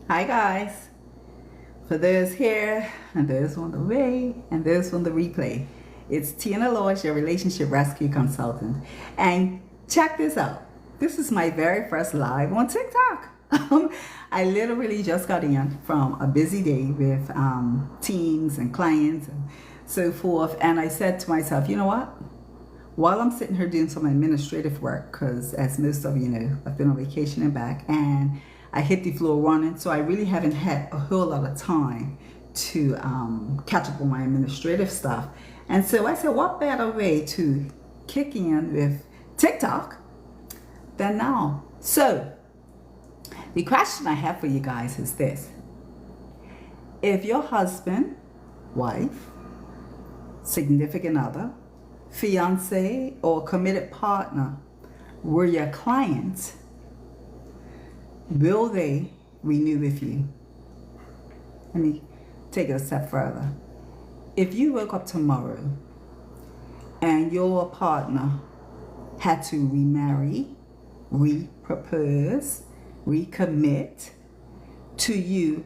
Hi guys, for those here and those on the way and those on the replay, it's Tina Lois, your relationship rescue consultant. And check this out. This is my very first live on TikTok. I literally just got in from a busy day with teams and clients and so forth. And I said to myself, you know what? While I'm sitting here doing some administrative work, because as most of you know, I've been on vacation and back, and I hit the floor running, so I really haven't had a whole lot of time to catch up on my administrative stuff. And so I said, what better way to kick in with TikTok than now? So the question I have for you guys is this. If your husband, wife, significant other, fiance, or committed partner were your client, will they renew with you? Let me take it a step further. If you woke up tomorrow and your partner had to remarry, re-propose, recommit to you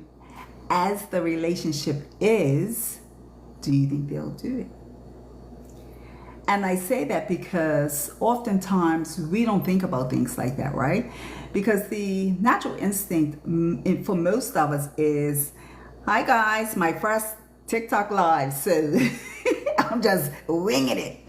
as the relationship is, do you think they'll do it? And I say that because oftentimes we don't think about things like that, right? Because the natural instinct for most of us is, hi guys, my first TikTok live, so I'm just winging it.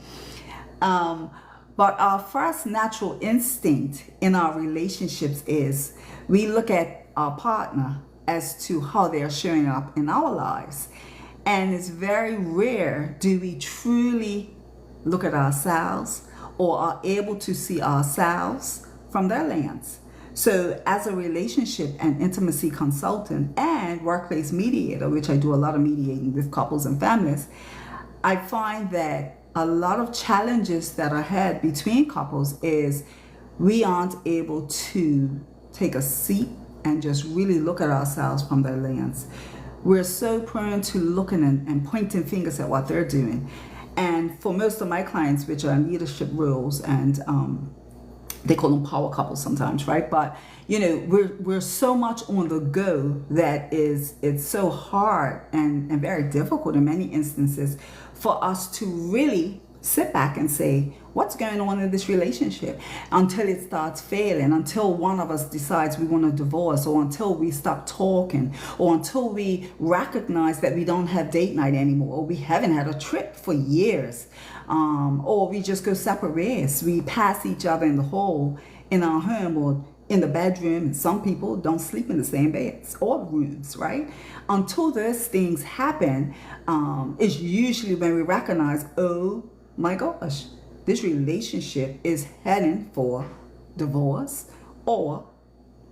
But our first natural instinct in our relationships is we look at our partner as to how they're showing up in our lives. And it's very rare do we truly look at ourselves or are able to see ourselves from their lens. So as a relationship and intimacy consultant and workplace mediator, which I do a lot of mediating with couples and families, I find that a lot of challenges that are had between couples is we aren't able to take a seat and just really look at ourselves from their lens. We're so prone to looking and pointing fingers at what they're doing. And for most of my clients, which are in leadership roles, and they call them power couples sometimes, right? But you know, we're so much on the go that it's so hard and very difficult in many instances for us to really sit back and say, what's going on in this relationship, until it starts failing, until one of us decides we want to divorce, or until we stop talking, or until we recognize that we don't have date night anymore, or we haven't had a trip for years, or we just go separate ways. We pass each other in the hall in our home or in the bedroom, and some people don't sleep in the same beds or rooms, right? Until those things happen, it's usually when we recognize, oh my gosh, this relationship is heading for divorce or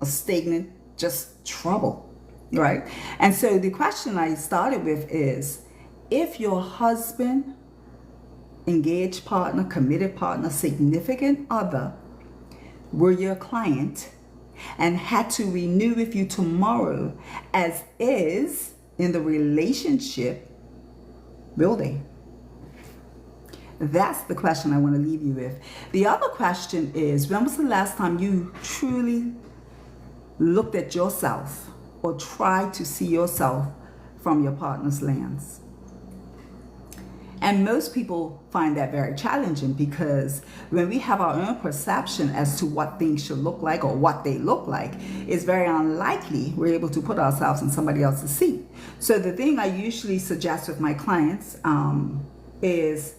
a stagnant just trouble, right? And so the question I started with is, if your husband, engaged partner, committed partner, significant other were your client and had to renew with you tomorrow as is in the relationship, will they? That's the question I want to leave you with. The other question is, when was the last time you truly looked at yourself or tried to see yourself from your partner's lens? And most people find that very challenging, because when we have our own perception as to what things should look like or what they look like, it's very unlikely we're able to put ourselves in somebody else's seat. So the thing I usually suggest with my clients is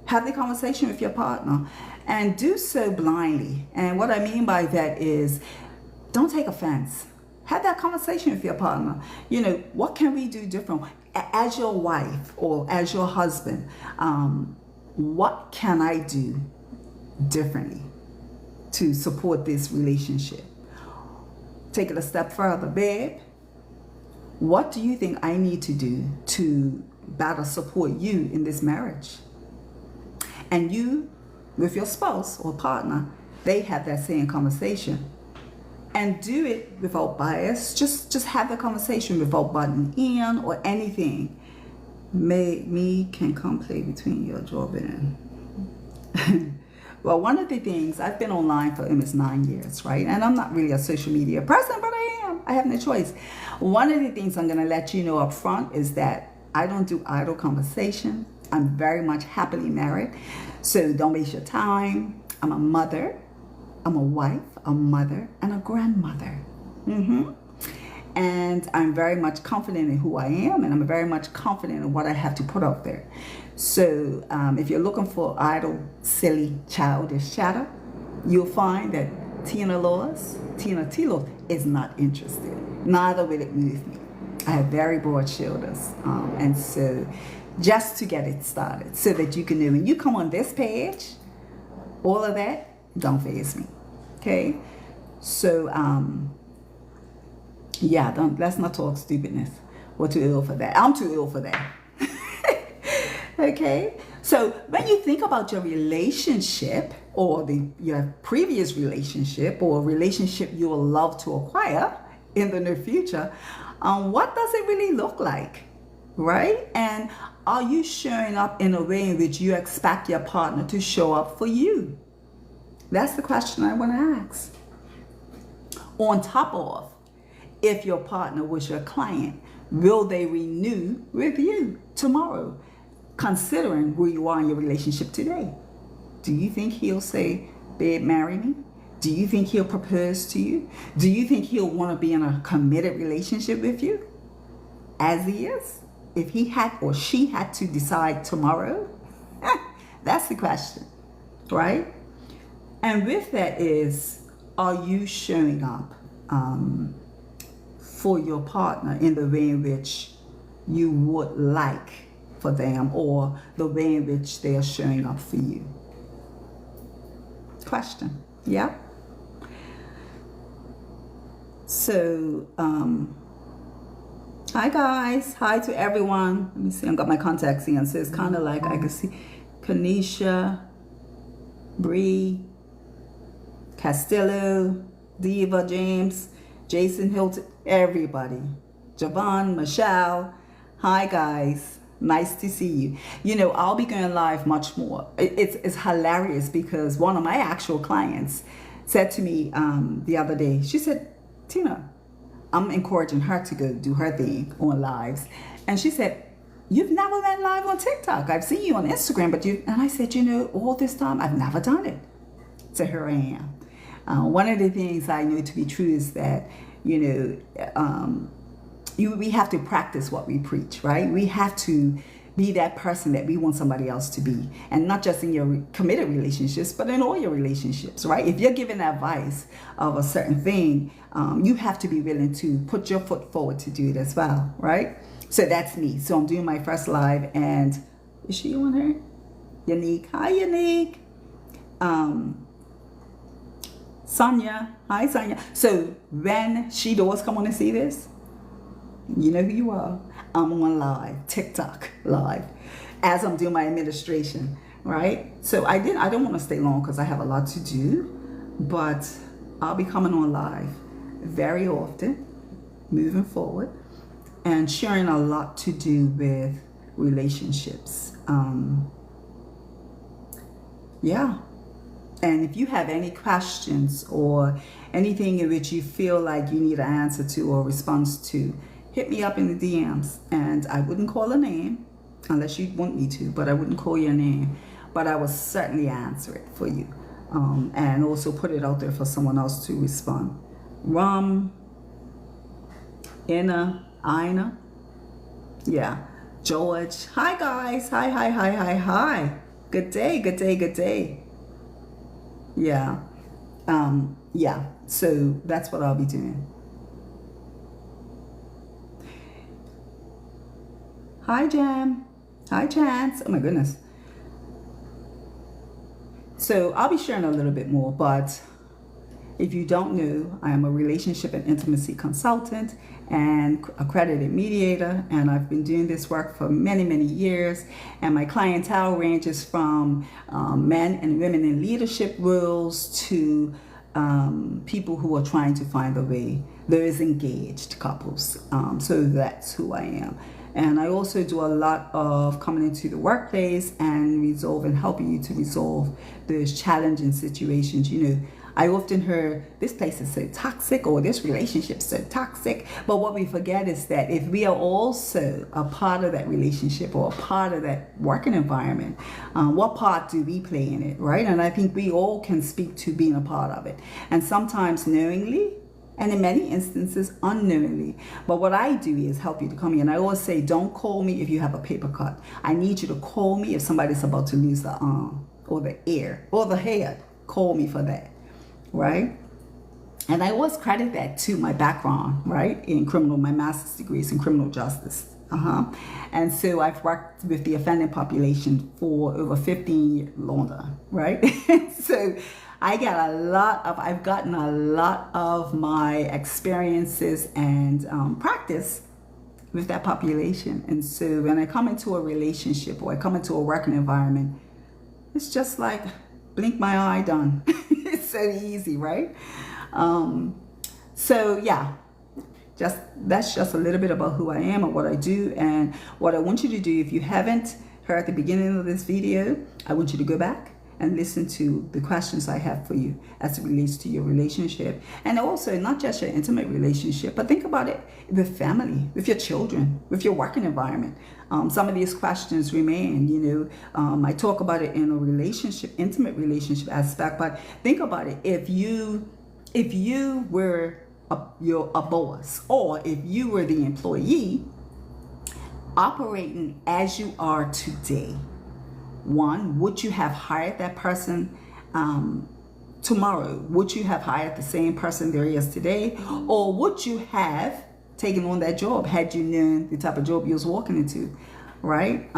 have the conversation with your partner, and do so blindly. And what I mean by that is, don't take offense. Have that conversation with your partner. You know, what can we do different? As your wife or as your husband, what can I do differently to support this relationship? Take it a step further. Babe, what do you think I need to do to better support you in this marriage? And you, with your spouse or partner, they have that same conversation. And do it without bias. Just have the conversation without butting in or anything. Me can come play between your jawbone. Well, one of the things, I've been online for almost 9 years, right? And I'm not really a social media person, but I am. I have no choice. One of the things I'm going to let you know up front is that I don't do idle conversation. I'm very much happily married, so don't waste your time. I'm a mother, I'm a wife, a mother, and a grandmother. And I'm very much confident in who I am, and I'm very much confident in what I have to put out there. So if you're looking for idle, silly, childish chatter, you'll find that Tina Tilos is not interested. Neither will it move me. I have very broad shoulders. And so just to get it started, so that you can know when you come on this page, all of that, don't faze me. Okay? So, yeah, let's not talk stupidness. We're too ill for that. I'm too ill for that. Okay? So when you think about your relationship or your previous relationship or a relationship you will love to acquire in the near future, what does it really look like? Right? And are you showing up in a way in which you expect your partner to show up for you? That's the question I want to ask. On top of, if your partner was your client, will they renew with you tomorrow, considering who you are in your relationship today? Do you think he'll say, babe, marry me? Do you think he'll propose to you? Do you think he'll want to be in a committed relationship with you? As he is? If he had or she had to decide tomorrow? That's the question, right? And with that is, are you showing up for your partner in the way in which you would like for them, or the way in which they are showing up for you? Question. Yeah. So, hi guys. Hi to everyone. Let me see. I've got my contacts in, so it's kind of like I can see Kanisha, Bree, Castillo, Diva, James, Jason Hilton, everybody. Javon, Michelle. Hi guys. Nice to see you. You know, I'll be going live much more. It's hilarious because one of my actual clients said to me the other day, she said, Tina, I'm encouraging her to go do her thing on lives. And she said, you've never went live on TikTok. I've seen you on Instagram, but you, and I said, you know, all this time, I've never done it. So here I am. One of the things I know to be true is that, you know, we have to practice what we preach, right? We have to be that person that we want somebody else to be. And not just in your committed relationships, but in all your relationships, right? If you're giving advice of a certain thing, you have to be willing to put your foot forward to do it as well, right? So that's me. So I'm doing my first live, and is she on her? Unique. Hi, Unique. Sonia. Hi, Sonia. So when she does come on and see this, you know who you are. I'm on live, TikTok live, as I'm doing my administration, right? So I don't want to stay long because I have a lot to do, but I'll be coming on live very often, moving forward, and sharing a lot to do with relationships. Yeah. And if you have any questions or anything in which you feel like you need an answer to or response to, hit me up in the DMs. And I wouldn't call a name unless you want me to, but I wouldn't call your name. But I will certainly answer it for you, and also put it out there for someone else to respond. Ina, yeah, George. Hi guys. Hi. Good day. Yeah. Yeah. So that's what I'll be doing. Hi, Jam. Hi, Chance. Oh my goodness. So I'll be sharing a little bit more, but if you don't know, I am a relationship and intimacy consultant and accredited mediator, and I've been doing this work for many, many years. And my clientele ranges from men and women in leadership roles to people who are trying to find a way. There is engaged couples. So that's who I am. And I also do a lot of coming into the workplace and helping you to resolve those challenging situations. You know, I often hear this place is so toxic or this relationship is so toxic. But what we forget is that if we are also a part of that relationship or a part of that working environment, what part do we play in it, right? And I think we all can speak to being a part of it. And sometimes knowingly, and in many instances unknowingly. But what I do is help you to come in. I always say, don't call me if you have a paper cut. I need you to call me if somebody's about to lose the arm or the ear or the head. Call me for that, right? And I always credit that to my background, right, in my master's degrees in criminal justice. And so I've worked with the offending population for over 15 years longer, right? So I've gotten a lot of my experiences and practice with that population. And so when I come into a relationship or I come into a working environment, it's just like blink my eye done. It's so easy, right? So yeah, that's just a little bit about who I am and what I do. And what I want you to do, if you haven't heard at the beginning of this video, I want you to go back and listen to the questions I have for you as it relates to your relationship. And also not just your intimate relationship, but think about it with family, with your children, with your working environment. Some of these questions remain, I talk about it in a relationship, intimate relationship aspect, but think about it. If you were a boss, or if you were the employee operating as you are today, one, would you have hired that person tomorrow? Would you have hired the same person there is today? Or would you have taken on that job had you known the type of job you was walking into, right?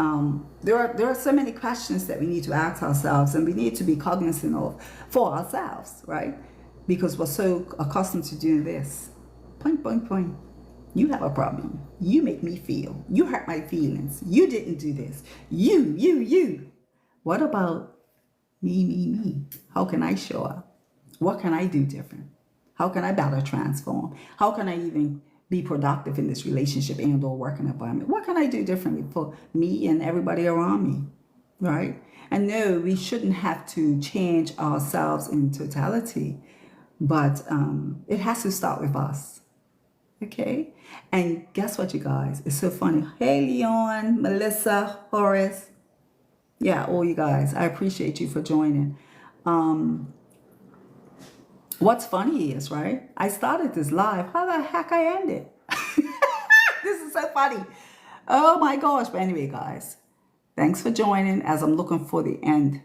There are so many questions that we need to ask ourselves, and we need to be cognizant of for ourselves, right? Because we're so accustomed to doing this. Point, point, point. You have a problem. You make me feel. You hurt my feelings. You didn't do this. You. What about me? How can I show up? What can I do different? How can I better transform? How can I even be productive in this relationship and or working environment? What can I do differently for me and everybody around me, right? And no, we shouldn't have to change ourselves in totality, but it has to start with us, okay? And guess what, you guys? It's so funny. Hey, Leon, Melissa, Horace. Yeah, all you guys, I appreciate you for joining. What's funny is, right, I started this live. How the heck I ended? This is so funny. Oh my gosh. But anyway, guys, thanks for joining as I'm looking for the end.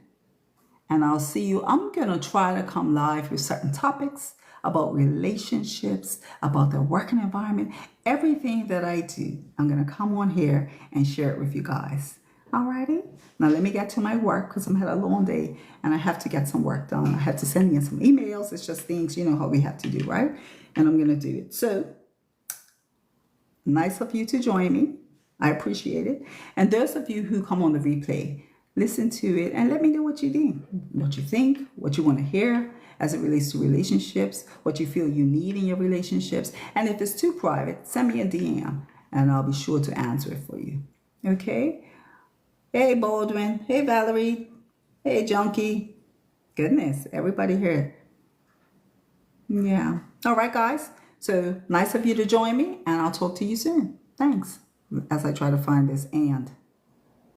And I'll see you. I'm going to try to come live with certain topics about relationships, about the working environment, everything that I do. I'm going to come on here and share it with you guys. Alrighty, now let me get to my work because I'm had a long day and I have to get some work done. I have to send in some emails. It's just things, how we have to do, right? And I'm going to do it. So nice of you to join me. I appreciate it. And those of you who come on the replay, listen to it and let me know what you think, what you want to hear as it relates to relationships, what you feel you need in your relationships. And if it's too private, send me a DM and I'll be sure to answer it for you. Okay? Hey, Baldwin. Hey, Valerie. Hey, Junkie. Goodness, everybody here. Yeah. All right, guys. So nice of you to join me, and I'll talk to you soon. Thanks. As I try to find this and.